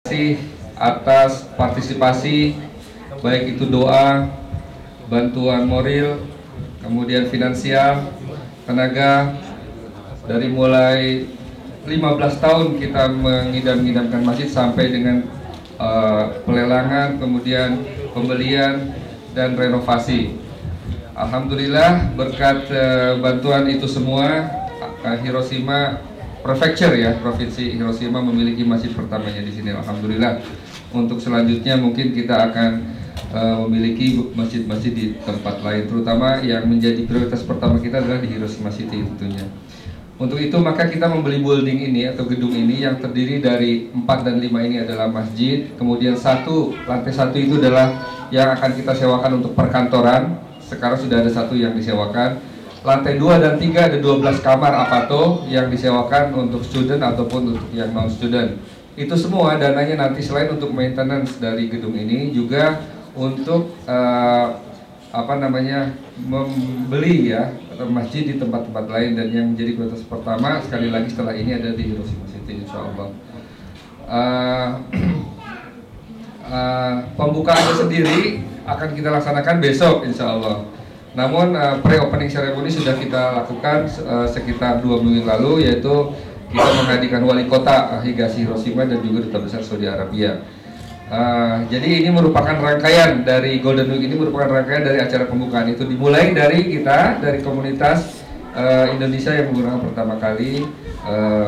kasih atas partisipasi, baik itu doa, bantuan moral, kemudian finansial, tenaga. Dari mulai 15 tahun kita mengidam-idamkan masjid sampai dengan pelelangan, kemudian pembelian dan renovasi. Alhamdulillah berkat bantuan itu semua, Hiroshima Prefecture ya, Provinsi Hiroshima memiliki masjid pertamanya di sini. Alhamdulillah. Untuk selanjutnya mungkin kita akan memiliki masjid-masjid di tempat lain, terutama yang menjadi prioritas pertama kita adalah di Hiroshima City tentunya. Untuk itu maka kita membeli building ini atau gedung ini yang terdiri dari 4 dan 5 ini adalah masjid. Kemudian lantai satu itu adalah yang akan kita sewakan untuk perkantoran. Sekarang sudah ada satu yang disewakan. Lantai 2 dan 3 ada 12 kamar apato yang disewakan untuk student ataupun untuk yang non student. Itu semua dananya nanti selain untuk maintenance dari gedung ini juga untuk membeli ya masjid di tempat-tempat lain, dan yang menjadi prioritas pertama sekali lagi setelah ini ada di Hiroshima City insyaallah. Pembukaannya sendiri akan kita laksanakan besok insyaallah. Namun pre-opening ceremony sudah kita lakukan sekitar 2 minggu lalu, yaitu kita menghadirkan wali kota Higashi Hiroshima dan juga duta besar Saudi Arabia. Jadi ini merupakan rangkaian dari Golden Week, ini merupakan rangkaian dari acara pembukaan itu, dimulai dari kita, dari komunitas Indonesia yang menggunakan pertama kali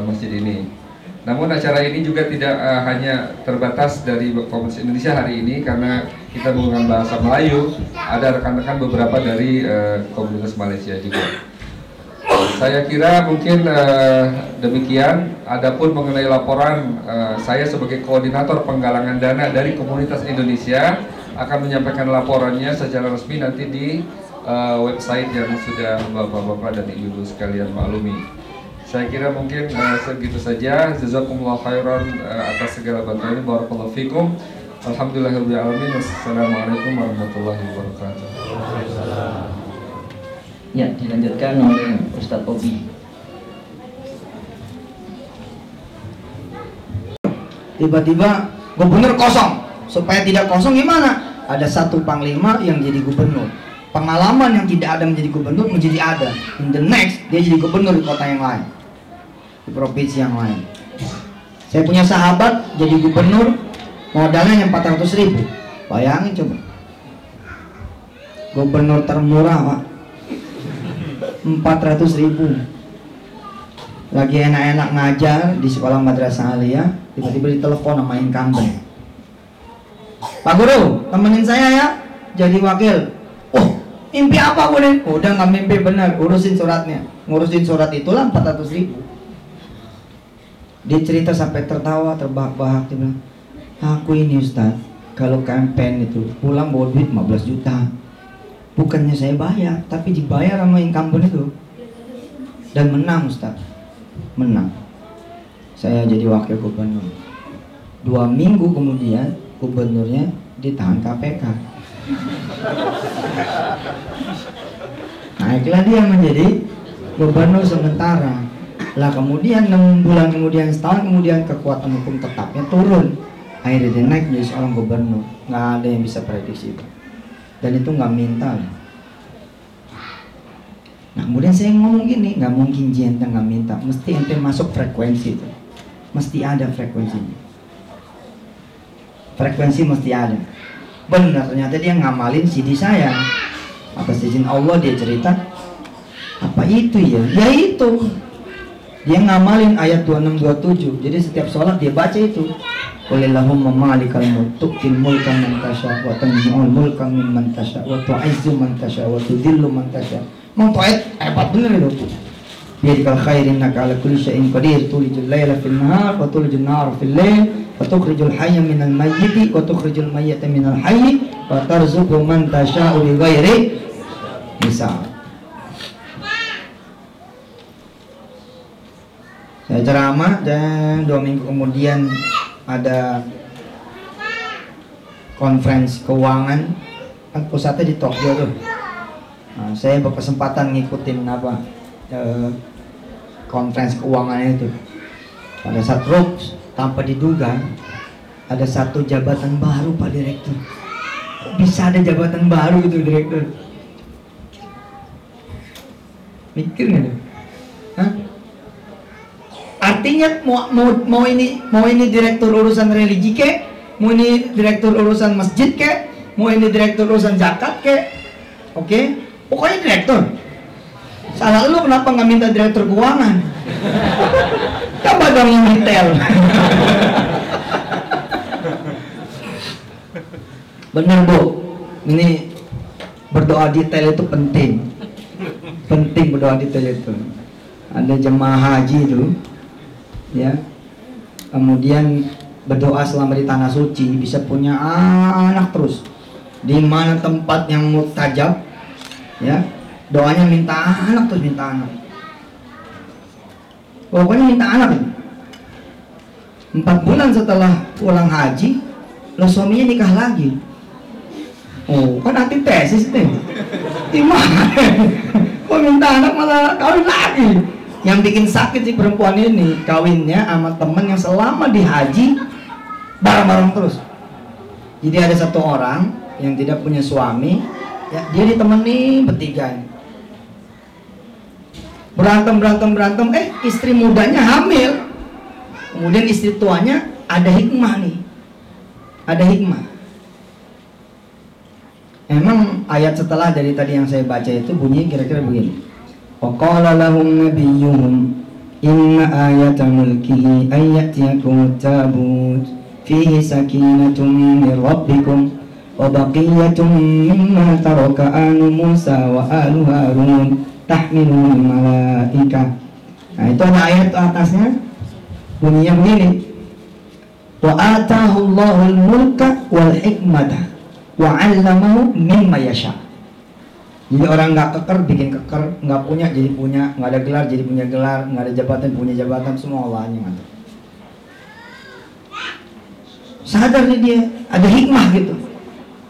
masjid ini. Namun acara ini juga tidak hanya terbatas dari komunitas Indonesia hari ini, karena kita menggunakan bahasa Melayu, ada rekan-rekan beberapa dari komunitas Malaysia juga. Saya kira mungkin demikian. Adapun mengenai laporan, saya sebagai koordinator penggalangan dana dari komunitas Indonesia akan menyampaikan laporannya secara resmi nanti di website yang sudah bapak-bapak dan ibu-ibu sekalian maklumi. Saya kira mungkin segitu saja. Jazakumullah khairan atas segala bantuan. Barakallahu fikum. Alhamdulillahirabbil alamin. Wassalamualaikum warahmatullahi wabarakatuh. Ya, dilanjutkan oleh Ustadz Obi. Tiba-tiba gubernur kosong. Supaya tidak kosong gimana? Ada satu panglima yang jadi gubernur. Pengalaman yang tidak ada menjadi gubernur menjadi ada. In the next dia jadi gubernur di kota yang lain, di provinsi yang lain. Saya punya sahabat jadi gubernur, modalnya yang 400.000. Bayangin coba, gubernur termurah Pak, 400.000. Lagi enak-enak ngajar di sekolah madrasah aliyah, tiba-tiba ditelepon sama incumbent, Pak Guru, temenin saya ya jadi wakil. Oh, mimpi apa boleh? Udah nggak mimpi benar, urusin suratnya. Ngurusin surat itulah 400.000. Dia cerita sampai tertawa, terbahak-bahak. Dia bilang, aku ini Ustaz, kalau campaign itu pulang bawa duit 15 juta. Bukannya saya bayar, tapi dibayar sama incumbent itu. Dan menang Ustaz, menang. Saya jadi wakil gubernur. 2 minggu kemudian gubernurnya ditahan KPK. Naiklah dia menjadi gubernur sementara. Lah kemudian 6 bulan kemudian, setahun kemudian, kekuatan hukum tetapnya turun. Akhirnya dia naik menjadi seorang gubernur. Nggak ada yang bisa prediksi, Pak. Dan itu nggak minta. Nah kemudian saya ngomong gini, nggak mungkin ente nggak minta, mesti ente masuk frekuensi itu, mesti ada frekuensinya. Frekuensi mesti ada. Benar, ternyata dia ngamalin CD saya. Atas izin Allah dia cerita, apa itu ya? Ya itu. Dia ngamalin ayat 26-27. Jadi setiap sholat dia baca itu. Qulillahumma malikal mulk tu'til mulka man tasha wa tanzi'ul mulka mimman tasha wa tu'izzu man tasha wa tudhillu man tasha. Mau ayat hebat bener itu. Biyadikal khair innaka ala kulli syai'in qadir, tulijul laila fil nahar wa tulijul nahara fil lail wa tukhrijul hayya minal mayyiti wa tukhrijul mayyita minal hayyi wa tarzuqu man tasha'u bighairi hisab. Saya ceramah dan 2 minggu kemudian ada conference keuangan, kan pusatnya di Tokyo tuh. Nah, saya berkesempatan ngikutin conference keuangan itu. Pada saat tanpa diduga ada satu jabatan baru Pak Direktur. Kok bisa ada jabatan baru gitu Direktur? Mikir nggak? Hah? Artinya mau ini direktur urusan religi kek, mau ini direktur urusan masjid kek, mau ini direktur urusan zakat kek, oke? Pokoknya direktur. Salah lu kenapa nggak minta direktur keuangan? Coba dong yang retail. Bener Bu, ini berdoa detail itu penting. Penting berdoa detail itu. Ada jemaah haji itu, ya, kemudian berdoa selama di tanah suci bisa punya anak terus. Di mana tempat yang mustajab, ya, doanya minta anak terus minta anak. Pokoknya minta anak. 4 bulan setelah pulang haji, lo suaminya nikah lagi. Oh, kan nanti tesis nih. Gimana? Kok minta anak malah kawin lagi? Yang bikin sakit si perempuan ini kawinnya sama temen yang selama di haji bareng-bareng terus. Jadi ada satu orang yang tidak punya suami, ya, dia ditemani bertiga. Berantem, istri mudanya hamil. Kemudian istri tuanya ada hikmah nih. Ada hikmah. Emang ayat setelah dari tadi yang saya baca itu bunyi kira-kira begini. Wa qala lahum nabiyyuhum inna ayata mulkihi ay ya'tiyakum tabut fihi sakinatun min rabbikum wa baqiyatun mimma taraka alu Musa wa alu Harun tahmiluhu malaika. Nah, itu ada ayat atasnya bunyinya begini. Wa atahu Allahul mulka wal hikmata wa 'allamahu mimma yasha. Jadi orang nggak keker bikin keker, nggak punya jadi punya, nggak ada gelar jadi punya gelar, nggak ada jabatan punya jabatan, semua Allah yang ngatur. Sadar nih dia, ada hikmah gitu.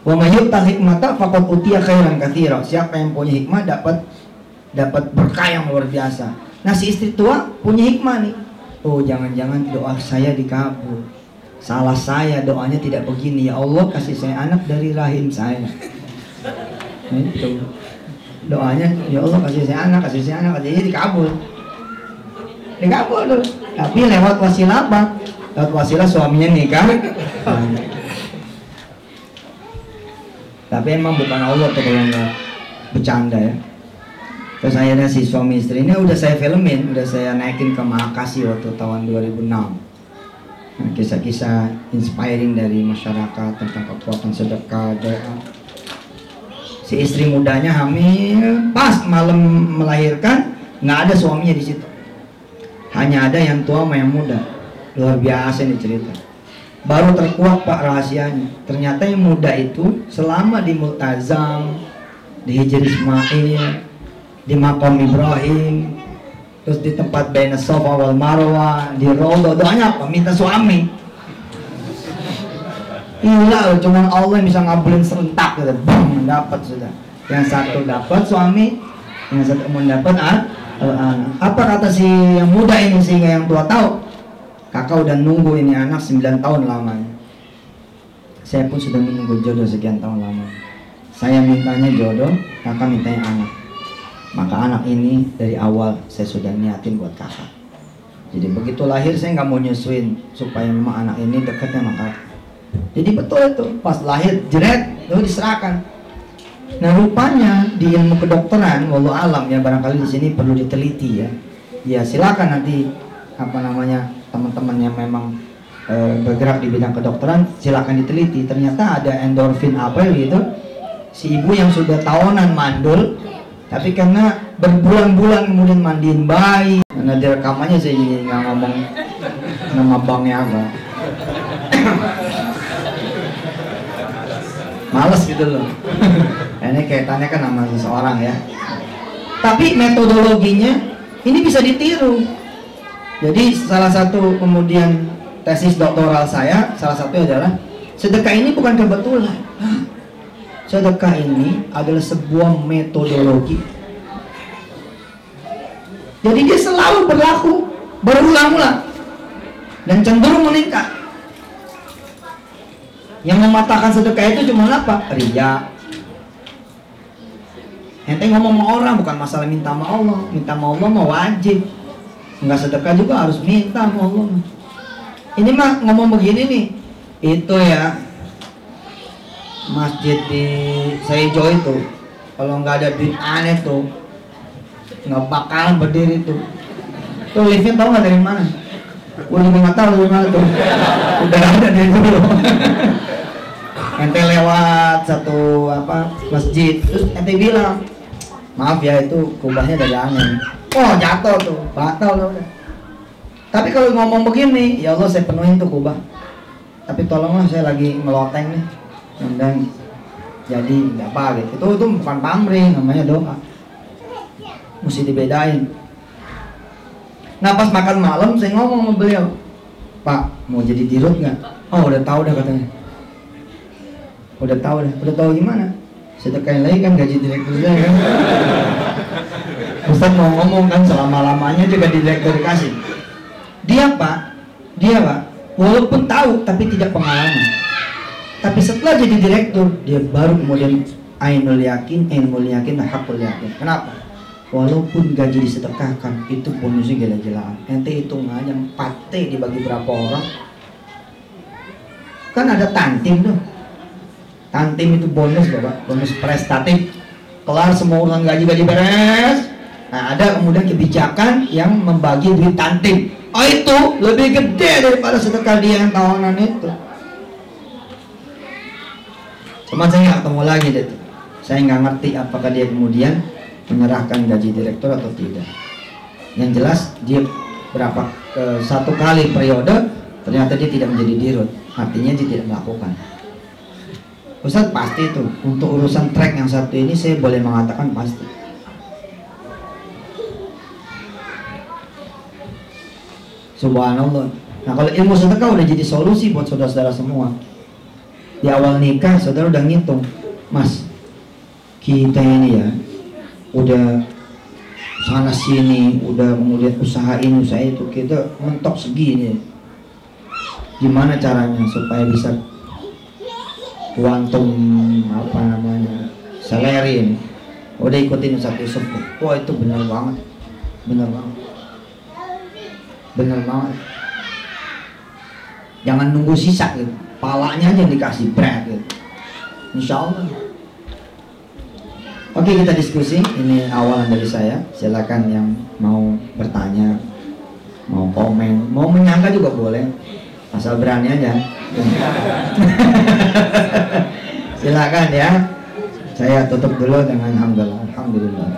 Wa may yu'tal hikmata faqad utiya khairan katsira. Siapa yang punya hikmah dapat berkah yang luar biasa. Nah, si istri tua punya hikmah nih. Oh, jangan-jangan doa saya dikabul. Salah saya, doanya tidak begini. Ya Allah, kasih saya anak dari rahim saya. Itu doanya, ya Allah kasih saya anak, jadi dikabul. Dikabul tuh. Tapi lewat wasilah apa? Lewat wasilah suaminya nikah. Tapi emang bukan Allah tuh kalau nggak bercanda ya. Terus akhirnya si suami istri ini udah saya filmin, udah saya naikin ke Makasih waktu tahun 2006. Nah, kisah-kisah inspiring dari masyarakat tentang kekuatan sedekah, doa. Si istri mudanya hamil, pas malam melahirkan nggak ada suaminya di situ. Hanya ada yang tua sama yang muda. Luar biasa nih cerita. Baru terkuak Pak rahasianya. Ternyata yang muda itu selama di Multazam, di Hijri Ismail, di Maqam Ibrahim, terus di tempat Baina Safa wal Marwah, di Raudhah, doanya apa? Minta suami. Gila, cuma Allah yang bisa ngabulin serentak gitu. Bang, dapat sudah. Yang satu dapat suami, yang satu mau dapat anak. Apa kata si yang muda ini sehingga yang tua tahu? Kakak udah nunggu ini anak 9 tahun lamanya. Saya pun sudah menunggu jodoh sekian tahun lamanya. Saya mintanya jodoh, kakak mintanya anak. Maka anak ini dari awal saya sudah niatin buat kakak. Jadi begitu lahir saya nggak mau nyusuin supaya memang anak ini dekatnya sama kakak. Jadi betul itu, pas lahir jeret lalu diserahkan. Nah, rupanya di ilmu kedokteran, wallahu alam ya, barangkali di sini perlu diteliti ya. Ya silakan nanti teman-teman yang memang bergerak di bidang kedokteran silakan diteliti. Ternyata ada endorfin apa gitu. Si ibu yang sudah tahunan mandul, tapi karena berbulan-bulan kemudian mandiin bayi. Karena di rekamannya saya jadi nggak ngomong nama banknya apa. Males gitu loh. Ini kaitannya kan sama seseorang ya. Tapi metodologinya ini bisa ditiru. Jadi salah satu kemudian tesis doktoral saya, salah satu adalah sedekah ini bukan kebetulan. Sedekah ini adalah sebuah metodologi. Jadi dia selalu berlaku berulang-ulang dan cenderung meningkat. Yang mematahkan sedekah itu cuma apa? Riya. Ente ngomong sama orang bukan masalah minta sama Allah. Minta sama Allah mah wajib. Enggak sedekah juga harus minta sama Allah. Ini mah ngomong begini nih. Itu ya masjid di Saijo itu, kalau nggak ada duit aneh tuh nggak bakal berdiri tuh. Tuh liftnya tahu nggak dari mana? Gue juga nggak tahu dari mana tuh. Udah ada dari dulu. Ente lewat satu masjid, terus ente bilang, maaf ya itu kubahnya dari aneh. Oh jatuh tuh, batal tuh udah. Tapi kalau ngomong begini, ya Allah saya penuhin tuh kubah. Tapi tolonglah saya lagi ngeloteng nih, dan jadi nggak apa gitu. Itu bukan pamrih, namanya doa. Mesti dibedain. Nah pas makan malam saya ngomong sama beliau, Pak mau jadi dirut nggak? Oh udah tahu dah katanya. Udah tahu gimana? Sedekahin lagi kan gaji direktur saya kan. Ustaz mau ngomong kan selama-lamanya juga di direktur dikasih. Dia pak, walaupun tahu tapi tidak pengalaman. Tapi setelah jadi direktur, dia baru kemudian ainul yakin, hakul yakin. Kenapa? Walaupun gaji disedekahkan, itu bonusnya gila-gilaan. Ente hitung aja 4T dibagi berapa orang. Kan ada tantim tuh. Tantim itu bonus Bapak, bonus prestatif. Kelar semua urusan gaji beres. Nah, ada kemudian kebijakan yang membagi duit tantim. Oh itu lebih gede daripada sedekah dia yang tahunan itu. Cuma saya nggak ketemu lagi deh. Saya nggak ngerti apakah dia kemudian menyerahkan gaji direktur atau tidak. Yang jelas dia satu kali periode ternyata dia tidak menjadi dirut. Artinya dia tidak melakukan. Ustaz pasti itu untuk urusan track yang satu ini saya boleh mengatakan pasti. Subhanallah. Nah kalau ilmu sedekah udah jadi solusi buat saudara-saudara semua. Di awal nikah saudara udah ngitung, Mas, kita ini ya udah sana sini, udah kemudian usaha ini usaha itu, kita mentok segini. Gimana caranya supaya bisa kuantum salary ini? Udah ikutin satu Yusuf. Wah itu benar banget. Jangan nunggu sisa gitu, palanya aja dikasih berat gitu. Insya Allah. Oke kita diskusi. Ini awalan dari saya. Silakan yang mau bertanya, mau komen, mau menyangka juga boleh, asal berani aja. Silakan ya. Saya tutup dulu dengan alhamdulillah.